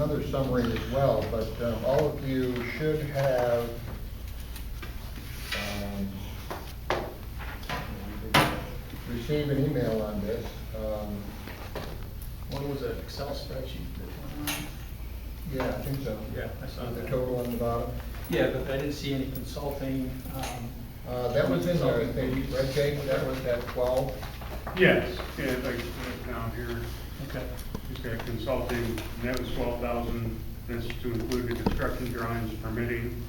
another summary as well, but all of you should have received an email on this. What was that Excel spreadsheet that went on? Yeah, I think so. Yeah, I saw The that. total on the bottom. Yeah, but I didn't see any consulting. That was in there, I think, right, Jake? That was at 12. Yes, yeah, like down here, Okay. he's got consulting, and that was 12,000. That's to include the construction drawings, permitting,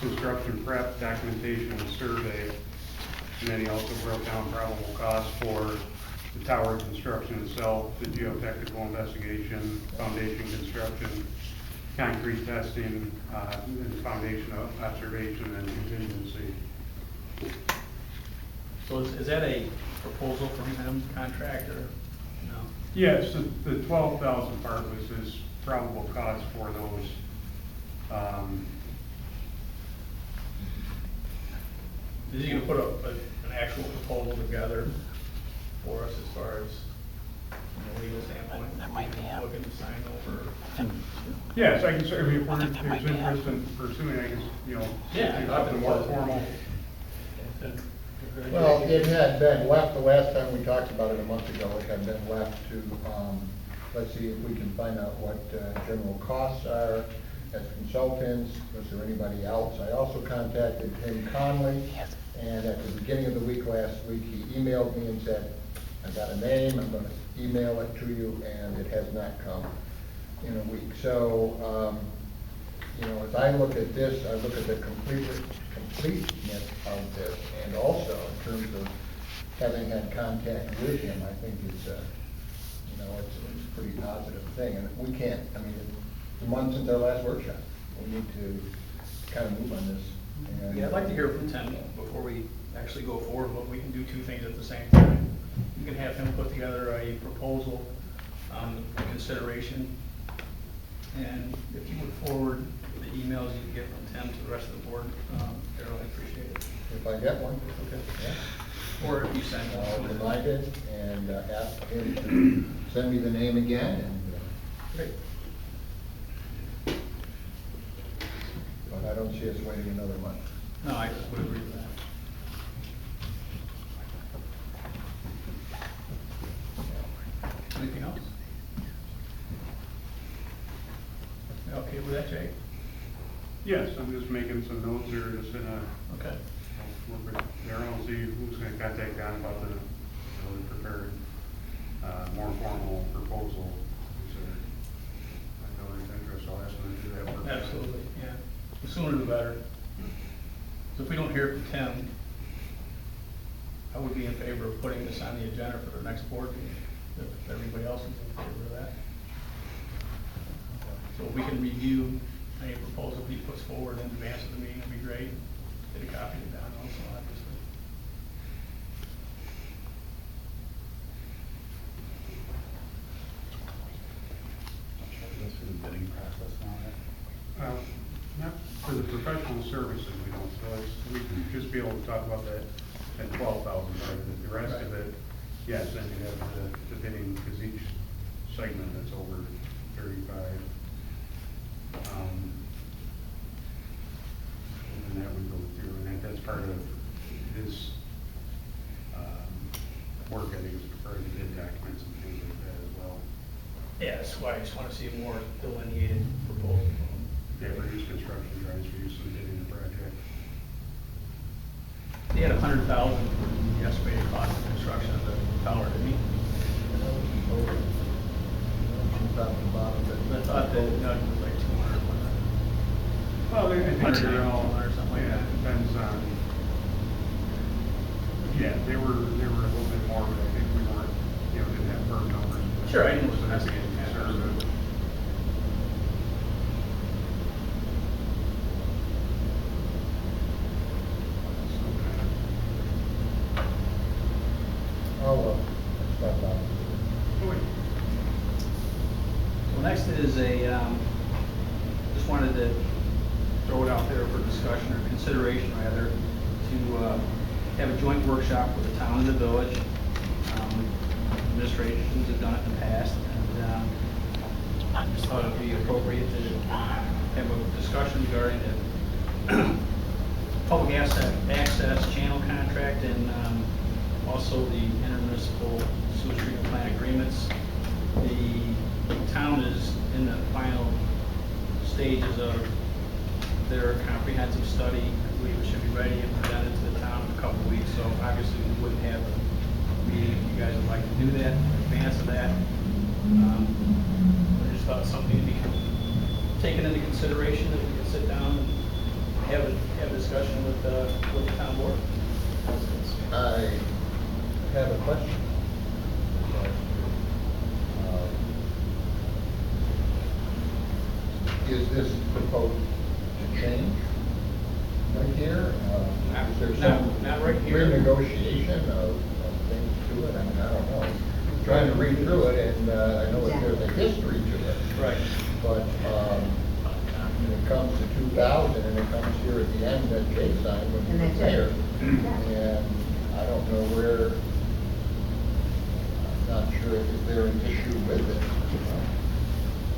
construction prep, documentation, and survey. And then he also broke down probable costs for the tower construction itself, the geotechnical investigation, foundation construction, concrete testing, and foundation observation and contingency. So is that a proposal from him, contractor? No? Yes, the 12,000 part was his probable cost for those. Is he gonna put an actual proposal together for us as far as, from a legal standpoint? That might be him. Looking to sign over? Yes, I can certainly, if there's interest in pursuing, I guess, Yeah, do something more formal. Well, it had been left, the last time we talked about it a month ago, it had been left to, let's see if we can find out what general costs are as consultants. Was there anybody else? I also contacted Tim Conley, and at the beginning of the week last week, he emailed me and said, I got a name, I'm gonna email it to you, and it has not come in a week. So, as I look at this, I look at the completeness of this, and also in terms of having had contact with him, I think it's it's a pretty positive thing, and we can't, it's a month since our last workshop. We need to kind of move on this. And Yeah, I'd like to hear from Tim before we actually go forward, but we can do two things at the same time. You can have him put together a proposal, consideration, and if you would forward the emails you get from Tim to the rest of the board, I'd really appreciate it. If I get one, Okay. yeah. Or if you send I'll one. remind it and ask him to send me the name again, and, Great. but I don't see us waiting another month. No, I would agree with that. Anything else? You okay with that, Jake? Yes, I'm just making some notes here, just in a, Okay. work with Darryl, see who's gonna contact Don about the prepared, more formal proposal. So, I know there's interest, I'll ask them to do that work. Absolutely, yeah. The sooner the better. So if we don't hear from Tim, I would be in favor of putting this on the agenda for the next board meeting, if everybody else is in favor of that. So if we can review any proposal he puts forward in advance of the meeting, it'd be great. Get a copy of Don also, obviously. Go through the bidding process now, right? Not for the professional services, we don't, so we can just be able to talk about that at 12,000, but the rest of it, yes, then you have the bidding, because each segment that's over 35. And that would go through, and that's part of his work, I think, is preparing the bid documents and things like that as well. Yeah, that's why I just want to see a more delineated proposal from him. Yeah, reduce construction drawings for use in bidding the project. He had 100,000 for the estimated cost of construction of the tower, didn't he? Top and bottom, I thought that it was like 200. Well, I think Much they're all, or something like yeah, that. depends on, yeah, they were a little bit more, but I think we weren't, didn't have firm numbers. Sure, I didn't So that's getting conservative. step up. So next is just wanted to throw it out there for discussion or consideration rather, to have a joint workshop with the town and the village. Administrations have done it in the past, and just thought it'd be appropriate to have a discussion regarding the public access channel contract and also the intermunicipal sewage treatment plant agreements. The town is in the final stages of their comprehensive study. I believe it should be ready and presented to the town in a couple of weeks, so obviously we wouldn't have a meeting if you guys would like to do that in advance of that. I just thought something to be taken into consideration, that we could sit down and have a discussion with the town board. I have a question. Is this proposed to change right here? Is there some Not right here. renegotiation of things to it? I mean, I don't know. I'm trying to read through it, and I know that there's a history to it. Right. But when it comes to 2000, and it comes here at the end that Jay signed when he And was that's there. it. And I don't know where, I'm not sure, is there an issue with it?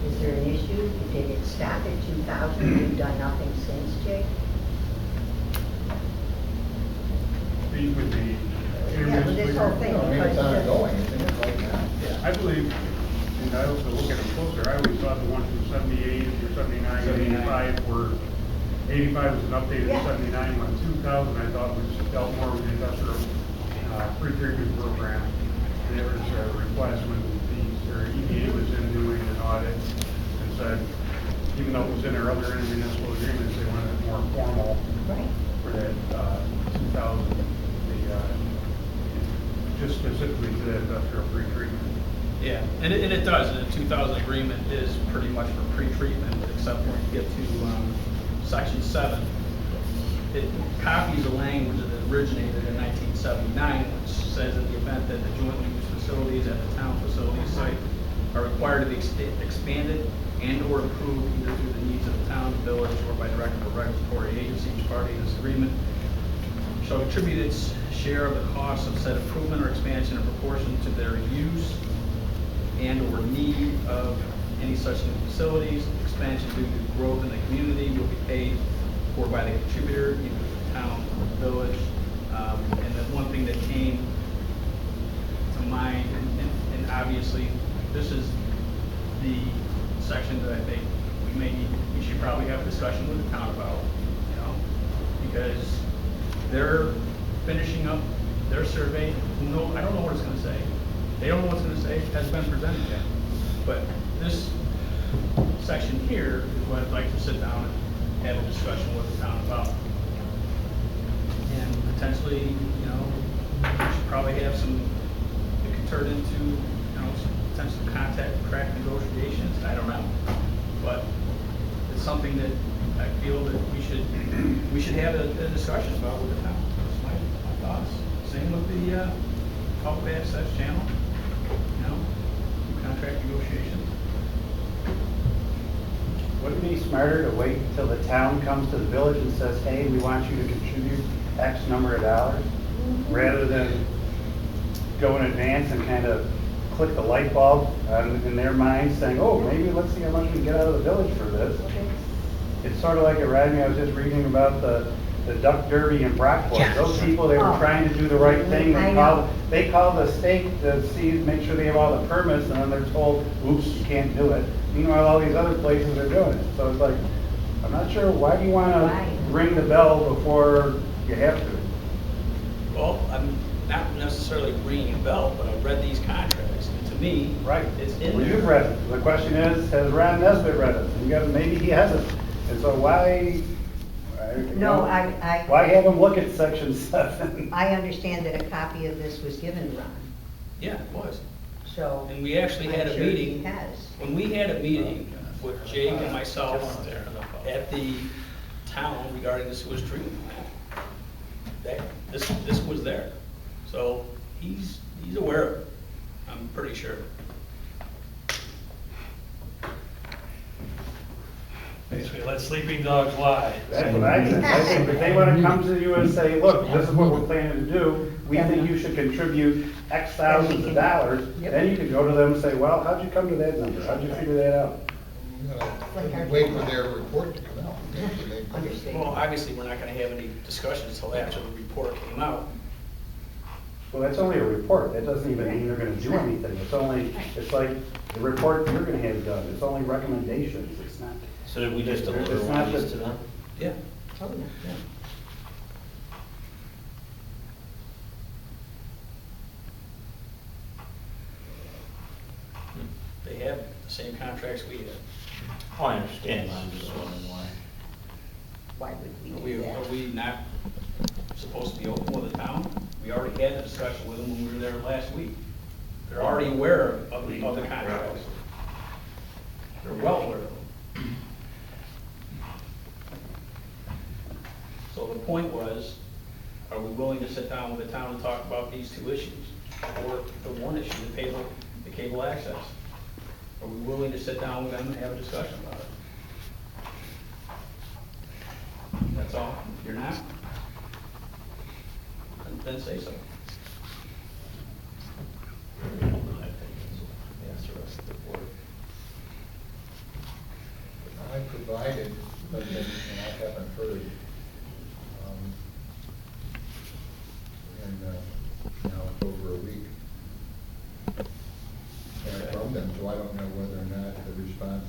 Is there an issue? Did it stop at 2000? You've done nothing since, Jake? These would be. Yeah, but this whole thing. No, I mean, it's ongoing, isn't it, right now? I believe, and I also look at them closer, I always thought the ones from 78 or 79 and 85 were, 85 was an updated Yeah. 79, when 2000 I thought was dealt more with the industrial pre-treatment program. And there was a request when their EPA was in doing an audit and said, even though it was in their other intermunicipal agreements, they wanted it more formal Right. for that 2000, just specifically to that industrial pre-treatment. Yeah, and it does, and the 2000 agreement is pretty much for pre-treatment, except when you get to section 7. It copies the language that originated in 1979, which says in the event that the jointly used facilities at the town facility site are required to be expanded and or improved either through the needs of the town, the village, or by directive of a regulatory agency, each party in this agreement shall contribute its share of the cost of said improvement or expansion in proportion to their use and or need of any such new facilities. Expansion due to growth in the community will be paid for by the contributor, either the town or the village. And the one thing that came to mind, and obviously this is the section that I think we should probably have a discussion with the town about, you know, because they're finishing up their survey. I don't know what it's gonna say. They don't know what's gonna say, it hasn't been presented yet. But this section here is what I'd like to sit down and have a discussion with the town about. And potentially, you know, we should probably have some, it could turn into, you know, some potential contract negotiations, I don't know. But it's something that I feel that we should have a discussion about with the town. That's my thoughts. Same with the public access channel, you know, contract negotiations. Wouldn't it be smarter to wait until the town comes to the village and says, hey, we want you to contribute X number of dollars, rather than go in advance and kind of click the light bulb in their mind saying, oh, maybe let's see how much we can get out of the village for this. It's sort of like it reminded me, I was just reading about the duck derby in Brockport. Yeah. Those people, they were Oh. trying to do the right thing. I know. They call the state to see, make sure they have all the permits, and then they're told, oops, you can't do it. Meanwhile, all these other places are doing it. So it's like, I'm not sure, why do you want Why? to ring the bell before you have to? Well, I'm not necessarily ringing a bell, but I've read these contracts, and to me, Right. it's in Well, there. you've read it. The question is, has Ron Nesbitt read it? And you got, maybe he hasn't. And so why? No, Why have him look at section 7? I understand that a copy of this was given to Ron, Yeah, it was. so. And we actually had I'm a sure meeting. he has. When we had a meeting with Jake and myself at the town regarding the sewage treatment plant, this was there. So he's aware of it, I'm pretty sure. Basically, let sleeping dogs lie. That's what I think. I think if they want to come to you and say, look, this is what we're planning to do, we think you should contribute X thousands of dollars, Yep. then you could go to them and say, well, how'd you come to that number? How'd you figure that out? Like our- Wait for their report to come out. Understand. Well, obviously, we're not gonna have any discussions until after the report came out. Well, that's only a report, that doesn't even mean they're gonna do anything, it's like the report you're gonna have done, it's only recommendations, it's not. So did we just It's deliver not one of these just- to them? Yeah. Oh, yeah. They have the same contracts we have. Oh, I understand, I'm just wondering why. Why would we Are do we, that? are we not supposed to be open with the town? We already had a discussion with them when we were there last week. They're already aware of the contracts. They're well aware of them. So the point was, are we willing to sit down with the town and talk about these two issues? Or the one issue, the cable access? Are we willing to sit down with them and have a discussion about it? That's all. If you're not, then say so. I don't know, I think that's the rest of the board. I provided, but then, I haven't heard, now it's over a week. From them, so I don't know whether or not the response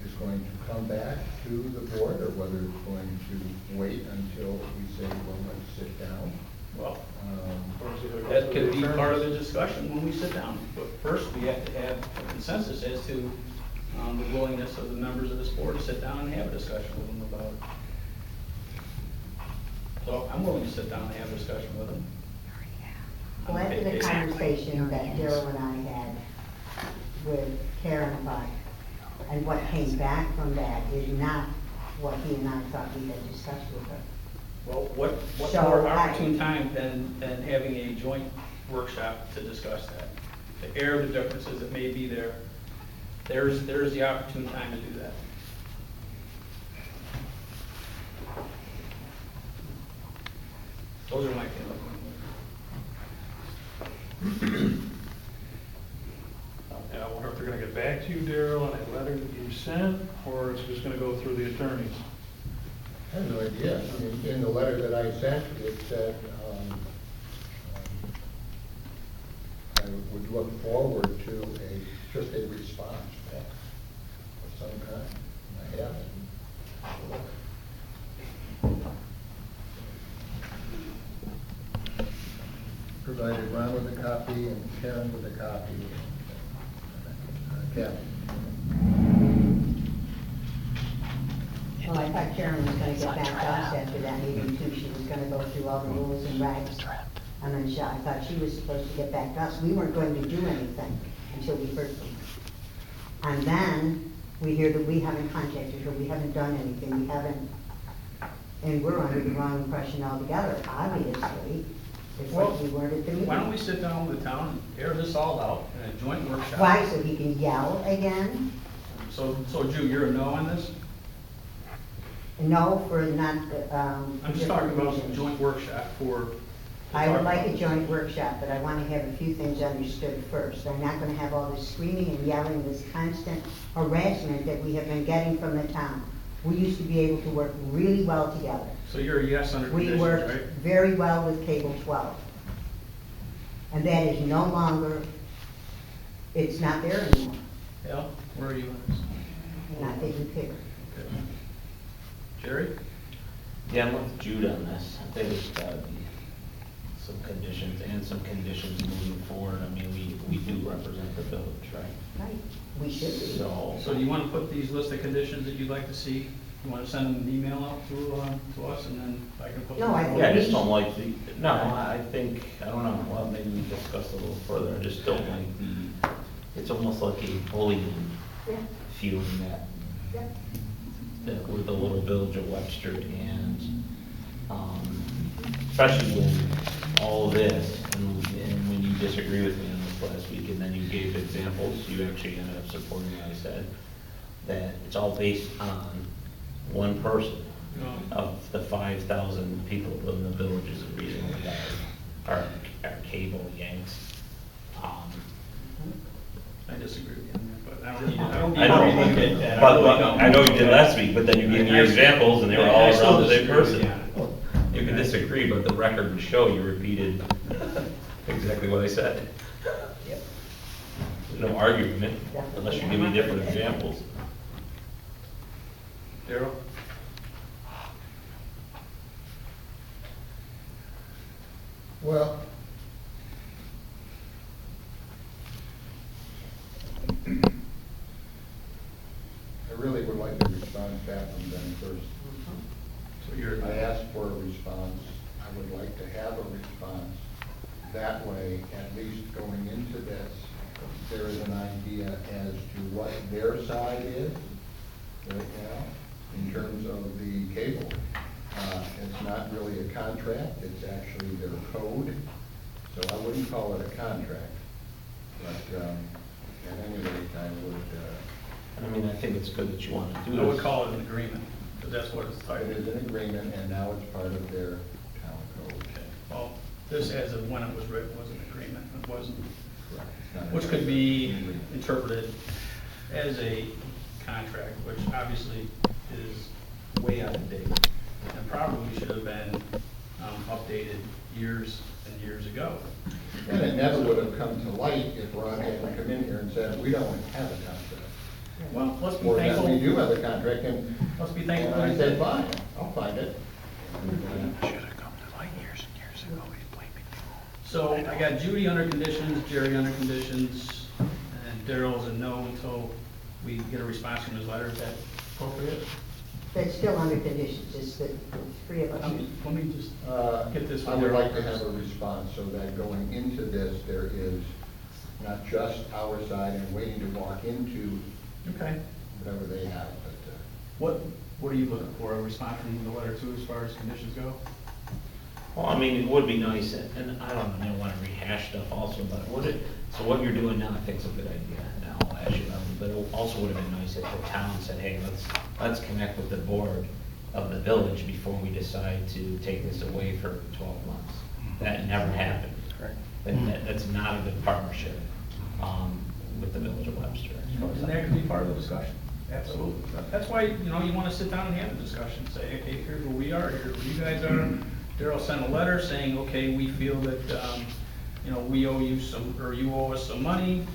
is going to come back to the board, or whether it's going to wait until we say, well, let's sit down. Well, Um, that could be part of the discussion when we sit down. But first, we have to have a consensus as to the willingness of the members of this board to sit down and have a discussion with them about it. So I'm willing to sit down and have a discussion with them. Well, after the conversation that Daryl and I had with Karen about, and what came back from that is not what he and I thought we had discussed with her. Well, what So more I- opportune time than having a joint workshop to discuss that? To air the differences that may be there. There's the opportune time to do that. Those are my feelings. And I wonder if they're gonna get back to you, Daryl, on a letter that you sent, or it's just gonna go through the attorneys? I have no idea. In the letter that I sent, it said, I would look forward to just a response back of some kind. I haven't. Provided Ron with a copy and Karen with a copy. Kathy. Well, I thought Karen was gonna get back to us after that meeting too. She was gonna go through all the rules and regs. And then I thought she was supposed to get back to us. We weren't going to do anything until we heard from her. And then we hear that we haven't contacted her, we haven't done anything, we haven't, and we're under the wrong impression altogether, obviously. It's like we weren't at the meeting. Why don't we sit down with the town and air this all out in a joint workshop? Why, so he can yell again? So Drew, you're a no on this? No, for not, I'm just talking about some joint workshop for. I would like a joint workshop, but I want to have a few things understood first. I'm not going to have all this screaming and yelling, this constant harassment that we have been getting from the town. We used to be able to work really well together. So you're a yes under We conditions, worked right? very well with Cable 12. And that is no longer, it's not there anymore, Yeah, where are you on this? not taken care of. Okay. Jerry? Yeah, I'm with Jude on this. I think there's gotta be some conditions moving forward. I mean, we do represent the village, right? Right, we should be. So, So do you want to put these list of conditions that you'd like to see? You want to send an email out to us and then I can put them? No, I think yeah, I just don't like the, no, I think, I don't know, well, maybe we discuss a little further. I just don't like the, it's almost like a bullying Yeah, feeling yeah. that with the little village of Webster and, especially when all this, and when you disagree with me on this last week, and then you gave examples, you actually ended up supporting what I said, that it's all based on one person of the 5,000 people in the village is the reason we got our cable yanks. I disagree with you on that, but I don't need to, I go deeper. I know, and look at that. but really don't. I know you did last week, but then you gave me your examples and they were all I still around the same disagree with person. you on it. You can disagree, but the record would show you repeated exactly what I said. Yep. There's no argument unless you give me different examples. Daryl? Well, I really would like a response back from them first. So you're, I asked for a response. I would like to have a response. That way, at least going into this, there is an idea as to what their side is right now in terms of the cable. It's not really a contract, it's actually their code, so I wouldn't call it a contract. But at any rate, I would, I mean, I think it's good that you want to do I would this. call it an agreement, because that's what it's it titled. is an agreement and now it's part of their town code. Okay. Well, this as of when it was written was an agreement, it wasn't, Correct. It's not a- which could be Agreement. interpreted as a contract, which obviously is way out of date. And probably should have been updated years and years ago. And it never would have come to light if Ron hadn't come in here and said, we don't have a contract. Well, let's be Or that we thankful, do have a contract, and let's be and thankful. I he said, did. fine, I'll find it. So I got Judy under conditions, Jerry under conditions, and Daryl's a no until we get a response from his letter. Is that appropriate? That's still under conditions, it's the three of us. Let me just get this I one. would like to have a response so that going into this, there is not just our side and waiting to walk into Okay. whatever they have, but, What are you looking for? A response from the letter too, as far as conditions go? Well, I mean, it would be nice, and I don't know, want to rehash stuff also, but so what you're doing now, I think is a good idea, and I'll ask you, but it also would have been nice if the town said, hey, let's connect with the board of the village before we decide to take this away for 12 months. That never happened. Correct. That's not a good partnership, with the village of Webster. And that could be part of the discussion. Absolutely. That's why, you want to sit down and have the discussion, say, okay, here's where we are, here's where you guys are. Daryl sent a letter saying, okay, we feel that, we owe you some, or you owe us some money.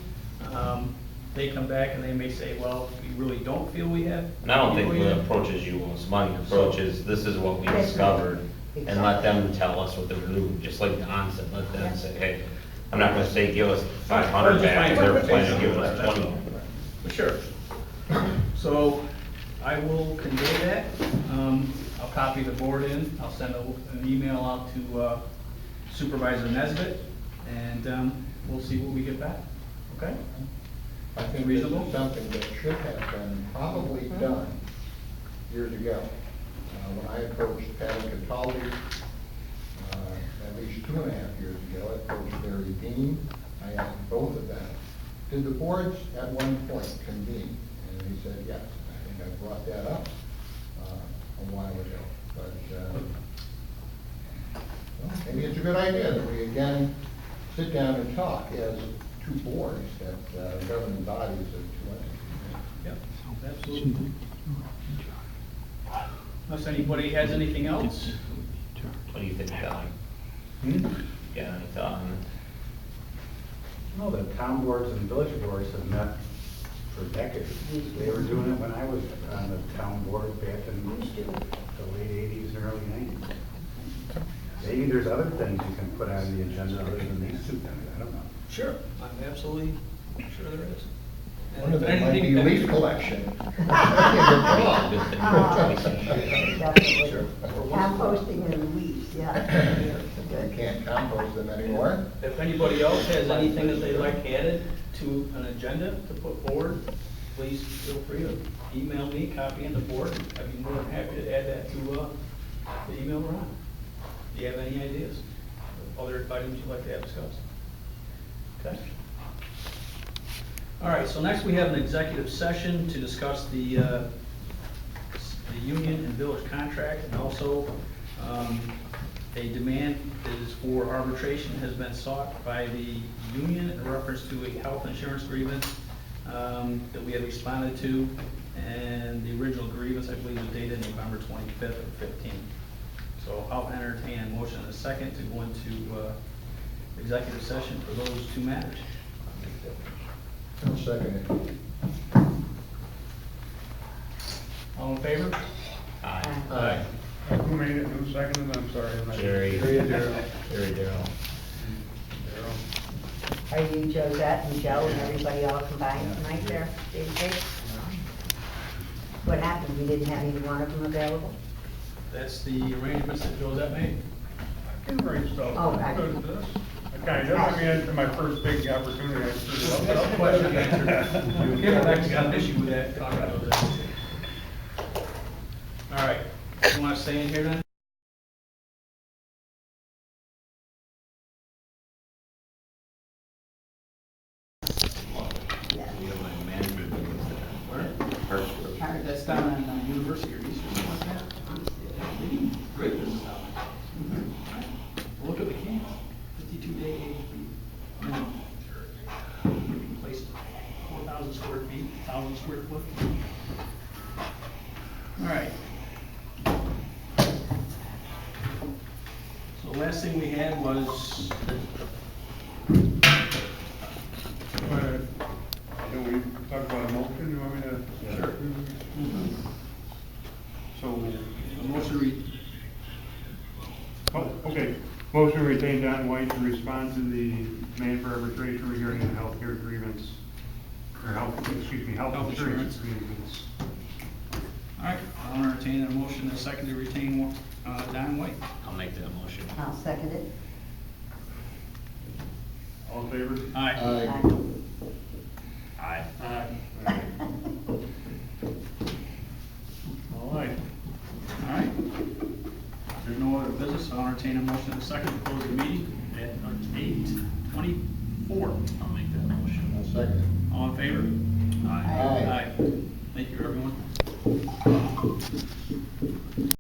They come back and they may say, well, we really don't feel we have. And I don't think we the have. approach is you owe us money, the approach is, this is what we That's right. discovered, and let them tell us what they're doing, just like Don said, let them say, hey, I'm not gonna say give us 500 back, because they're planning on giving us 20. For sure. So I will convey that. I'll copy the board in. I'll send an email out to Supervisor Nesbitt, and we'll see what we get back. Okay? I think this is something that should have been probably done years ago. When I approached Patty Cataldi, at least 2.5 years ago, I approached Barry Dean, I asked both of them, did the boards at one point convene? And he said, yes. I think I brought that up a while ago. But well, maybe it's a good idea that we again sit down and talk as two boards that governing bodies of two entities. Yep, absolutely. Unless anybody has anything else? What do you think, Don? Yeah, any thought on it? No, the town boards and village boards have met for decades. They were doing it when I was on the town board back in the late 80s and early 90s. Maybe there's other things you can put on the agenda other than these two things, I don't know. Sure, I'm absolutely sure there is. One of them might be Anything that- leaf collection. Good thing. Definitely. Composting and leaves, yeah. You Good. can't compost them anymore. If anybody else has anything that they'd like added to an agenda to put forward, please feel free to email me, copy in the board. I'd be more than happy to add that to the email we're on. Do you have any ideas? Other items you'd like to have discussed? Okay. All right, so next we have an executive session to discuss the union and village contract, and also a demand is for arbitration has been sought by the union in reference to a health insurance grievance that we had responded to, and the original grievance, I believe, was dated November 25th or 15th. So I'll entertain a motion in a second to go into executive session for those two matters. I'll second it. All in favor? Aye. Aye. Who made it, who seconded it? I'm sorry. I'm not- Jerry. Jerry and Darrell. Jerry Darrell. Darrell. Are you Josette and Joe and everybody all combined tonight there, David? What happened? We didn't have either one of them available? That's the arrangements that Josette made. I can write stuff. Oh, I'm right. good at this. I kind of, I mean, it's my first big opportunity. I screwed it up. That's the question answered. Given that, got an issue with that, talk about that. All right, you want to stay in here then? Where? That's down on University or East or something like that. Great business down there. Look at the camp, 52-day minimum. Place 4,000 square feet, 1,000 square foot. All right. So the last thing we had was, Can we talk about a motion, you want me to? Sure. So, a motion oh, okay, motion to retain Don White to respond to the demand for arbitration regarding the healthcare grievance, or health Health insurance insurance. grievance. All right, I'll entertain a motion and a second to retain Don White. I'll make that motion. I'll second it. All in favor? Aye. Aye. Aye. Aye. All right. All right. If there's no other business, I'll entertain a motion and a second to close the meeting at 8:24. I'll make that motion. I'll second it. All in favor? Aye. Aye. Thank you, everyone.